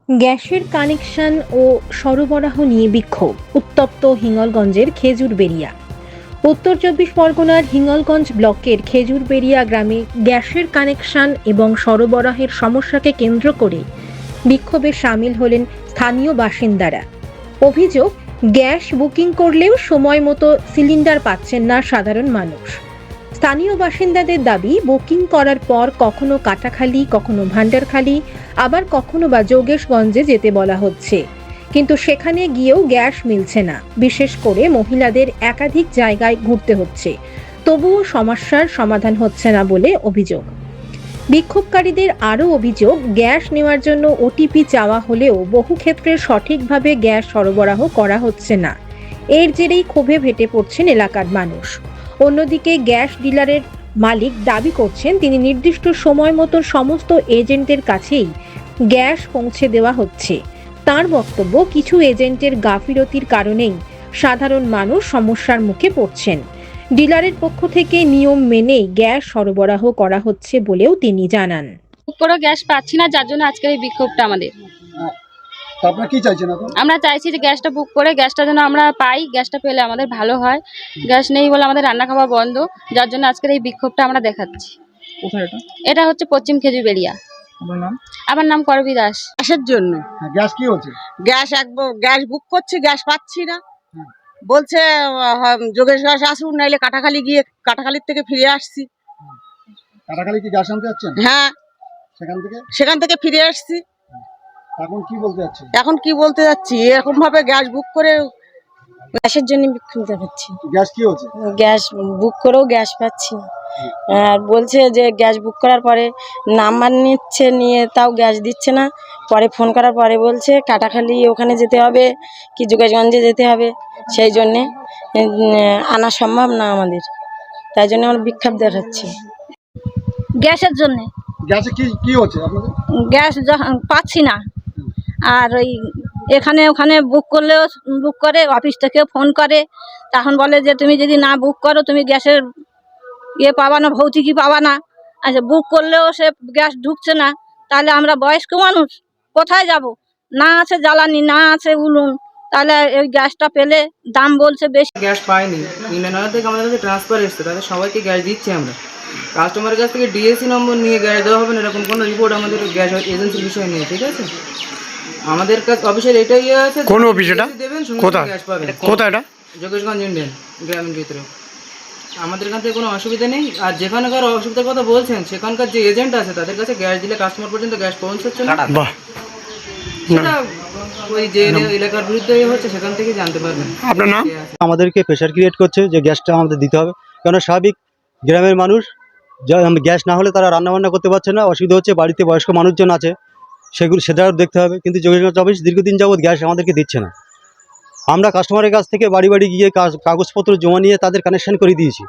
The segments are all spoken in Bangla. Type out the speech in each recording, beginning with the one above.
গ্যাসের কানেকশন ও সরবরাহ নিয়ে বিক্ষোভ উত্তপ্ত হিঙ্গলগঞ্জের খেজুরবেড়িয়া। উত্তর চব্বিশ পরগনার হিঙ্গলগঞ্জ ব্লকের খেজুরবেড়িয়া গ্রামে গ্যাসের কানেকশন এবং সরবরাহের সমস্যাকে কেন্দ্র করে বিক্ষোভে সামিল হলেন স্থানীয় বাসিন্দারা। অভিযোগ, গ্যাস বুকিং করলেও সময় মতো সিলিন্ডার পাচ্ছেন না সাধারণ মানুষ। স্থানীয় বাসিন্দাদের দাবি, বুকিং করার পর কখনো কাটাখালী, কখনো ভান্ডারখালী, আবার কখনো বা যোগেশগঞ্জে যেতে বলা হচ্ছে, কিন্তু সেখানে গিয়েও গ্যাস মিলছে না। বিশেষ করে মহিলাদের একাধিক জায়গায় ঘুরতে হচ্ছে, তবুও সমস্যার সমাধান হচ্ছে না বলে অভিযোগ। বিক্ষোভকারীদের আরও অভিযোগ, গ্যাস নেওয়ার জন্য ওটিপি চাওয়া হলেও বহু ক্ষেত্রে সঠিকভাবে গ্যাস সরবরাহ করা হচ্ছে না। এর জেরেই ক্ষোভে ফেটে পড়ছেন এলাকার মানুষ। অন্যদিকে গ্যাস ডিলারের মালিক দাবি করছেন, তিনি নির্দিষ্ট সময় মতো সমস্ত এজেন্টের কাছেই গ্যাস পৌঁছে দেওয়া হচ্ছে। তার বক্তব্য, কিছু এজেন্টের গাফিলতির কারণেই সাধারণ মানুষ সমস্যার মুখে পড়ছেন। ডিলারের পক্ষ থেকে নিয়ম মেনেই গ্যাস সরবরাহ করা হচ্ছে বলেও তিনি জানান। করে গ্যাস পাচ্ছি না, যার জন্য আজকের এই বিক্ষোভটা আমাদের। আপনারা কি চাইছেন এখন? আমরা চাইছি যে গ্যাসটা বুক করে গ্যাসটা যেন আমরা পাই, গ্যাসটা পেলে আমাদের ভালো হয়। গ্যাস নেই বলে আমাদের রান্না খাওয়া বন্ধ, যার জন্য আজকের এই বিক্ষোভটা আমরা দেখাচ্ছি। কোথায় এটা? এটা হচ্ছে পশ্চিম খেজুরবেড়িয়া। আপনার নাম? আমার নাম করবী দাস। গ্যাসের জন্য গ্যাস কি হচ্ছে? গ্যাস বুক করছি, গ্যাস পাচ্ছি না। বলছে যোগেশ গ্যাস আসুন, নাইলে কাটাখালী গিয়ে কাটাখালীর থেকে ফিরে আসছি। কাটাখালী কি গ্যাস আনতে যাচ্ছেন? হ্যাঁ, সেখান থেকে ফিরে আসছি। এখন কি বলতে যাচ্ছেন? এখন কি বলতে যাচ্ছি, এরকম ভাবে গ্যাস বুক করে গ্যাসের জন্য বিক্ষোভ দেখাচ্ছি। গ্যাস কি হচ্ছে? গ্যাস বুক করেও গ্যাস পাচ্ছি না। আর বলছে যে গ্যাস বুক করার পরে নাম্বার নিয়ে তাও গ্যাস দিচ্ছে না। পরে ফোন করার পরে বলছে কাটাখালী ওখানে যেতে হবে কি যোগেশগঞ্জে যেতে হবে, সেই জন্যে আনা সম্ভব না আমাদের। তাই জন্য আমরা বিক্ষোভ দেখাচ্ছি গ্যাসের জন্য। গ্যাসে কি হচ্ছে আপনাদের? গ্যাস পাচ্ছি না। আর ওই এখানে ওখানে বুক করলেও বুক করে, অফিস থেকে ফোন করে, তখন বলে যে তুমি যদি না বুক করো তুমি গ্যাসের পাবা না, ভৌতিকই পাবা না। আচ্ছা, বুক করলেও সে গ্যাস ঢুকছে না, তাহলে আমরা বয়স্ক মানুষ কোথায় যাব? না আছে জ্বালানি, না আছে উনুন, তাহলে ওই গ্যাসটা পেলে দাম বলছে বেশি। গ্যাস পাইনি, ইন্ডিয়ান থেকে আমাদের কাছে ট্রান্সফার এসছে, তাদের সবাইকে গ্যাস দিচ্ছি আমরা। কাস্টমারের কাছ থেকে ডিএসি নম্বর নিয়ে গ্যাস দেওয়া হবে না, এরকম কোনো রিপোর্ট আমাদের গ্যাস এজেন্সির বিষয় নেই, ঠিক আছে? আমাদের কাছে অফিসের এটাই আছে, কোন অফিস এটা? দেবেন, কোথায় গ্যাস পাবেন। কোথায় এটা? যোগেশগঞ্জ ইন্ডিয়ান গ্রামের ভিতরে। আমাদের এখান থেকে কোনো অসুবিধা নেই। আর যেখানকার অসুবিধার কথা বলছেন, সেখানকার যে এজেন্ট আছে তাদের কাছে গ্যাস দিলে কাস্টমার পর্যন্ত গ্যাস পৌঁছাচ্ছে না। বাহ, সেটা ওই যে এলাকার বিরুদ্ধে হচ্ছে, সেখান থেকে জানতে পারবেন। আপনার নাম? আমাদেরকে প্রেশার ক্রিয়েট করছে যে গ্যাসটা আমাদের দিতে হবে, কারণ স্বাভাবিক গ্রামের মানুষ গ্যাস না হলে তারা রান্নাবান্না করতে পারছে না, অসুবিধা হচ্ছে। বাড়িতে বয়স্ক মানুষজন আছে, সেটাও দেখতে হবে। কিন্তু যোগেশগঞ্জ অফিস দীর্ঘদিন যাবৎ গ্যাস আমাদেরকে দিচ্ছে না। আমরা কাস্টমারের কাছ থেকে বাড়ি বাড়ি গিয়ে কাগজপত্র জমা নিয়ে তাদের কানেকশন করে দিয়েছি।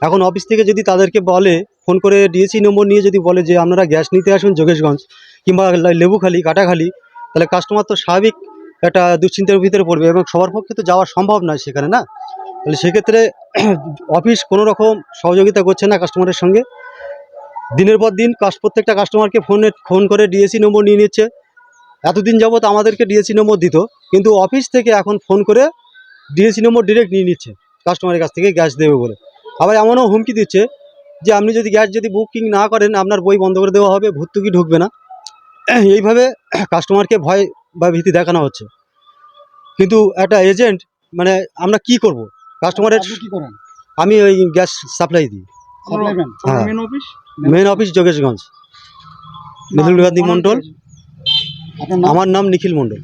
এখন অফিস থেকে যদি তাদেরকে বলে, ফোন করে ডিএসি নম্বর নিয়ে যদি বলে যে আপনারা গ্যাস নিতে আসুন যোগেশগঞ্জ কিংবা লেবুখালী, কাটাখালী, তাহলে কাস্টমার তো স্বাভাবিক একটা দুশ্চিন্তার ভিতরে পড়বে, এবং সবার পক্ষে তো যাওয়া সম্ভব নয় সেখানে, না? তাহলে সেক্ষেত্রে অফিস কোনো রকম সহযোগিতা করছে না কাস্টমারের সঙ্গে। দিনের পর দিন প্রত্যেকটা কাস্টমারকে ফোন করে ডিএসি নম্বর নিয়ে নিচ্ছে। এতদিন যাবৎ আমাদেরকে ডিএসি নম্বর দিত, কিন্তু অফিস থেকে এখন ফোন করে ডিএসি নম্বর ডিরেক্ট নিয়ে নিচ্ছে কাস্টমারের কাছ থেকে গ্যাস দেবে বলে। আবার এমনও হুমকি দিচ্ছে যে আপনি যদি গ্যাস বুকিং না করেন, আপনার বই বন্ধ করে দেওয়া হবে, ভর্তুকি ঢুকবে না। এইভাবে কাস্টমারকে ভয় বা ভীতি দেখানো হচ্ছে। কিন্তু একটা এজেন্ট, মানে আমরা কি করব? কাস্টমারের কি করেন? আমি ওই গ্যাস সাপ্লাই দিই। হ্যাঁ, মেন অফিস যোগেশগঞ্জ, মিথুল গান্ধী মন্ডল। আমার নাম নিখিল মন্ডল।